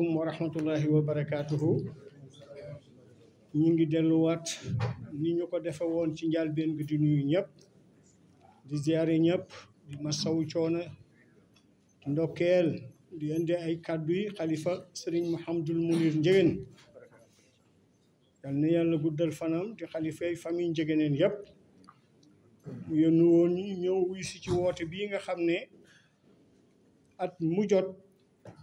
aleykum wa rahmatullahi wa barakatuhu. ñu ngi delluwaat ni ñu ko defe woon ci njëlbéen gi di nuyu ñëpp di ziare ñëpp di masawu coono di ndokkeel di indi ay kàddu yi xalifa Serigne Mouhamadul Mounir Ndiéguène yal na yàlla guddal fanam di xalifay famille Ndiéguèneen yëpp mu yónni woon ñu ñëw wuy si ci woote bii nga xam ne at mu jot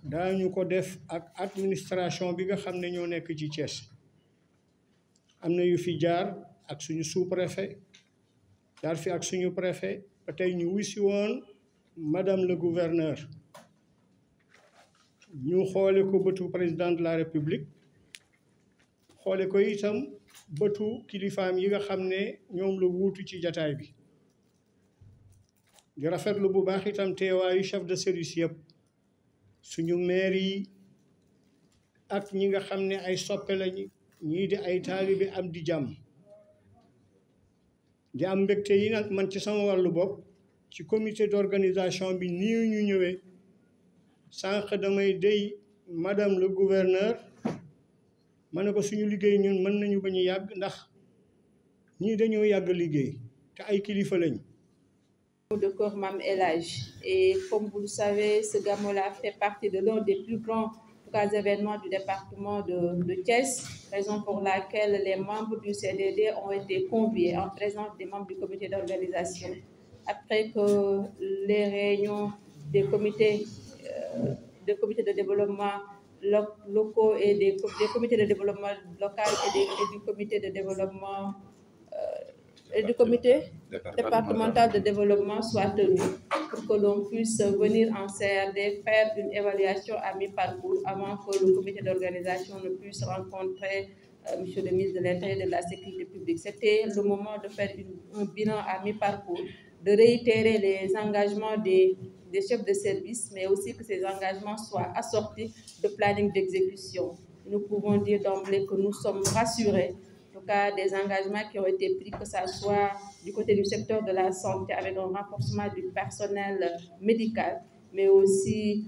daañu ko def ak administration bi nga xam ne ñoo nekk ci Thiès am na yu fi jaar ak suñu sous-préfet jaar fi ak suñu préfet ba tey ñu wuy si woon madame le gouverneur ñu xoole ko bëtu président de la république xoole ko itam bëtu kilifaam yi nga xam ne ñoom la wuutu ci jataay bi di rafetlu bu baax itam teewaayu chef de service yëpp suñu maire yi ak ñi nga xam ne ay soppe lañu ñii di ay taalibe am di jàmm di am mbégte yi nag man ci sama wàllu bopp ci comité d'organisation bi nii ñu ñëwee sànq damay dey madame le gouverneur ma ne ko suñu liggéey ñun mën nañu bañ a yàgg ndax ñii dañoo yàgg liggéey te ay kilifa lañu. De Kër Mame El Hadji. Et comme vous le savez, ce Gamou-là fait partie de l'un des plus grands événements du département de Thiès, raison pour laquelle les membres du CDD ont été conviés en présence des membres du comité d'organisation. Après que les réunions des comités de développement locaux et des comités de développement local et du comité de développement et du comité départemental de développement soit tenu pour que l'on puisse venir en CRD faire une évaluation à mi-parcours avant que le comité d'organisation ne puisse rencontrer monsieur le ministre de l'Intérieur et de la Sécurité publique. C'était le moment de faire un bilan à mi-parcours, de réitérer les engagements des chefs de service, mais aussi que ces engagements soient assortis de planning d'exécution. Nous pouvons dire d'emblée que nous sommes rassurés des engagements qui ont été pris, que ce soit du côté du secteur de la santé avec un renforcement du personnel médical, mais aussi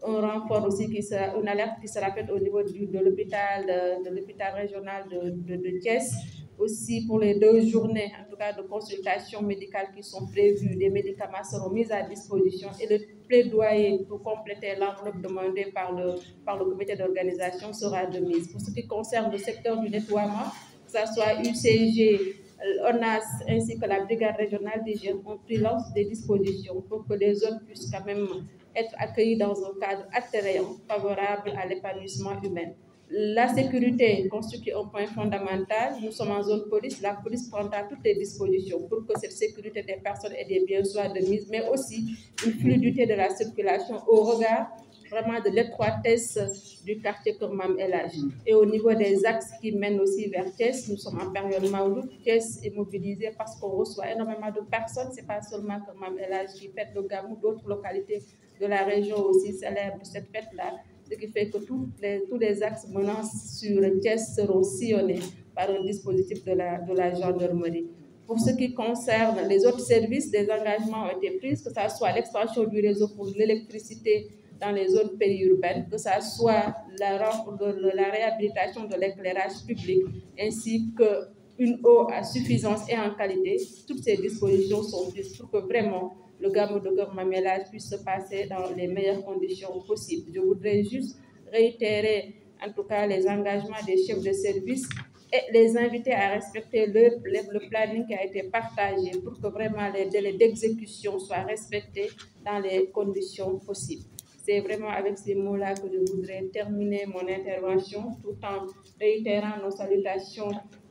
un renfort aussi une alerte qui sera faite au niveau de l'hôpital régional de Thiès. Aussi pour les 2 journées, en tout cas de consultation médicale qui sont prévues, des médicaments seront mis à disposition et le plaidoyer pour compléter l'enveloppe demandée par le comité d'organisation sera de mise. Pour ce qui concerne le secteur du nettoiement, que ce soit UCG, ONAS ainsi que la brigade régionale d'hygiène ont pris l'ensemble des dispositions pour que les zones puissent quand même être accueillies dans un cadre attrayant, favorable à l'épanouissement humain. La sécurité constitue un point fondamental. Nous sommes en zone police. La police prendra toutes les dispositions pour que cette sécurité des personnes et des biens soit de mise, mais aussi une fluidité de la circulation au regard vraiment de l'étroitesse du quartier Kër Mame El Hadji. Et au niveau des axes qui mènent aussi vers Thiès, nous sommes en période Maouloud. Thiès est mobilisé parce qu'on reçoit énormément de personnes. Ce n'est pas seulement Kër Mame El Hadji qui fête le Gamou, d'autres localités de la région aussi célèbrent cette fête-là. Ce qui fait que tous les axes menant sur Thiès seront sillonnés par un dispositif de la gendarmerie. Pour ce qui concerne les autres services, des engagements ont été pris, que ce soit l'expansion du réseau pour l'électricité dans les zones périurbaines, que ce soit la réhabilitation de l'éclairage public, ainsi qu'une eau à suffisance et en qualité. Toutes ces dispositions sont prises pour que vraiment le Gamou de Kër Mame El Hadji puisse se passer dans les meilleures conditions possibles. Je voudrais juste réitérer en tout cas les engagements des chefs de service et les inviter à respecter le planning qui a été partagé pour que vraiment les délais d'exécution soient respectés dans les conditions possibles. C'est vraiment avec ces mots-là que je voudrais terminer mon intervention tout en réitérant nos salutations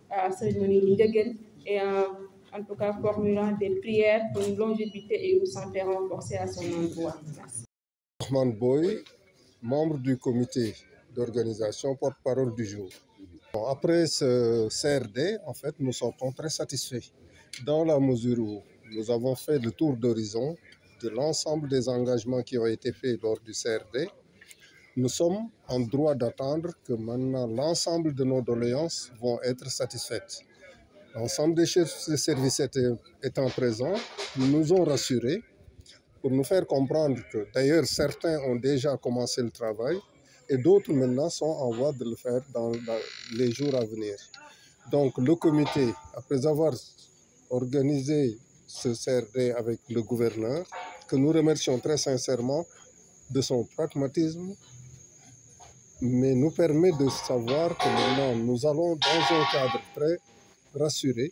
à Serigne Mounir Ndiéguène et en tout cas formulant des prières pour une longévité et une santé renforcée à son endroit. Merci. Ousmane Boy, membre du comité d'organisation, porte-parole du jour. Bon, après ce CRD, en fait, nous sommes très satisfaits dans la mesure où nous avons fait le tour d'horizon de l'ensemble des engagements qui ont été faits lors du CRD. Nous sommes en droit d'attendre que maintenant l'ensemble de nos doléances vont être satisfaites. L'ensemble des chefs de service étant présents, nous ont rassurés pour nous faire comprendre que d'ailleurs certains ont déjà commencé le travail et d'autres maintenant sont en voie de le faire dans les jours à venir. Donc le comité, après avoir organisé ce CRD avec le gouverneur, que nous remercions très sincèrement de son pragmatisme, mais nous permet de savoir que maintenant nous allons dans un cadre très rassuré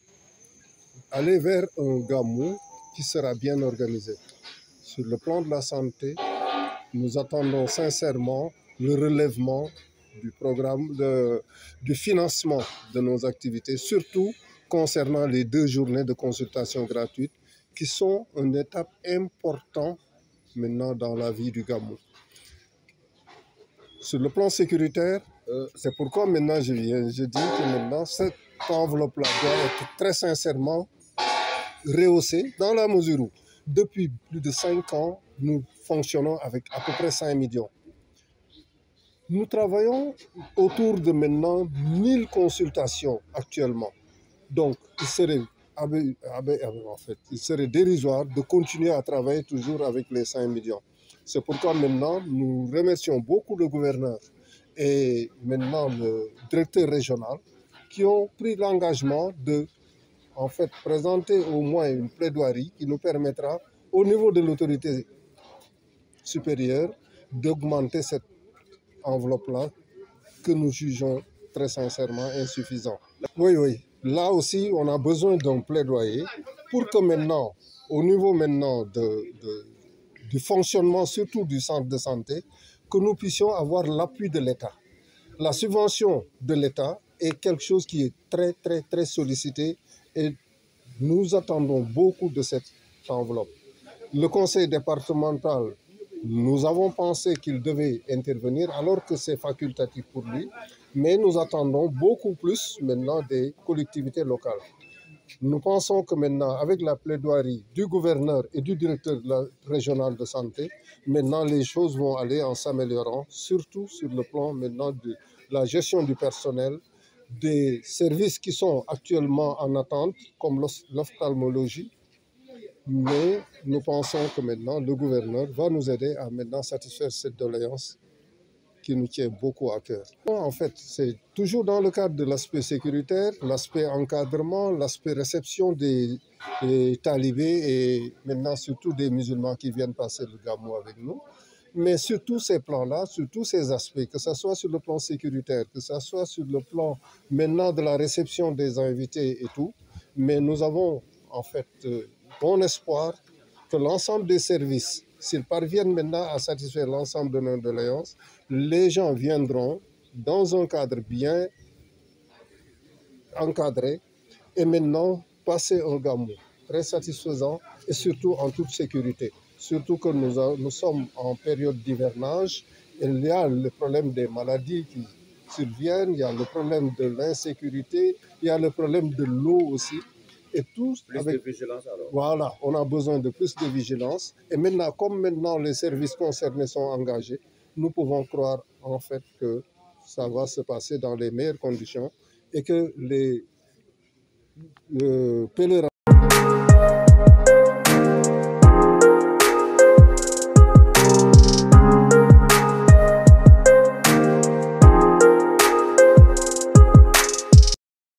aller vers un Gamou qui sera bien organisé. Sur le plan de la santé, nous attendons sincèrement le relèvement du programme, du financement de nos activités, surtout concernant les 2 journées de consultation gratuite qui sont une étape importante maintenant dans la vie du Gamou. Sur le plan sécuritaire, c'est pourquoi maintenant je dis que maintenant cette enveloppe-là doit être très sincèrement rehaussée dans la mesure où depuis plus de 5 ans, nous fonctionnons avec à peu près 5 millions. Nous travaillons autour de maintenant 1000 consultations actuellement. Donc, il serait dérisoire de continuer à travailler toujours avec les 5 millions. C'est pourquoi maintenant, nous remercions beaucoup le gouverneur et maintenant le directeur régional qui ont pris l'engagement de présenter au moins une plaidoirie qui nous permettra, au niveau de l'autorité supérieure, d'augmenter cette enveloppe-là que nous jugeons très sincèrement insuffisant. Oui. Là aussi, on a besoin d'un plaidoyer pour que maintenant, au niveau maintenant du fonctionnement, surtout du centre de santé, que nous puissions avoir l'appui de l'État. La subvention de l'État est quelque chose qui est très, très, très sollicité et nous attendons beaucoup de cette enveloppe. Le conseil départemental, nous avons pensé qu'il devait intervenir alors que c'est facultatif pour lui, mais nous attendons beaucoup plus maintenant des collectivités locales. Nous pensons que maintenant, avec la plaidoirie du gouverneur et du directeur régional de santé, maintenant les choses vont aller en s'améliorant, surtout sur le plan maintenant de la gestion du personnel, des services qui sont actuellement en attente, comme l'ophtalmologie. Mais nous pensons que maintenant, le gouverneur va nous aider à maintenant satisfaire cette doléance qui nous tient beaucoup à cœur. En fait, c'est toujours dans le cadre de l'aspect sécuritaire, l'aspect encadrement, l'aspect réception des talibés et maintenant surtout des musulmans qui viennent passer le Gamou avec nous. Mais sur tous ces plans-là, sur tous ces aspects, que ce soit sur le plan sécuritaire, que ce soit sur le plan maintenant de la réception des invités et tout, mais nous avons en fait bon espoir que l'ensemble des services, s'ils parviennent maintenant à satisfaire l'ensemble de nos doléances, les gens viendront dans un cadre bien encadré et maintenant passer un Gamou très satisfaisant et surtout en toute sécurité. Surtout que nous sommes en période d'hivernage, il y a le problème des maladies qui surviennent, il y a le problème de l'insécurité, il y a le problème de l'eau aussi. Et tout avec de vigilance alors. Voilà, on a besoin de plus de vigilance. Et maintenant, comme maintenant les services concernés sont engagés, nous pouvons croire en fait que ça va se passer dans les meilleures conditions et que les pèlerins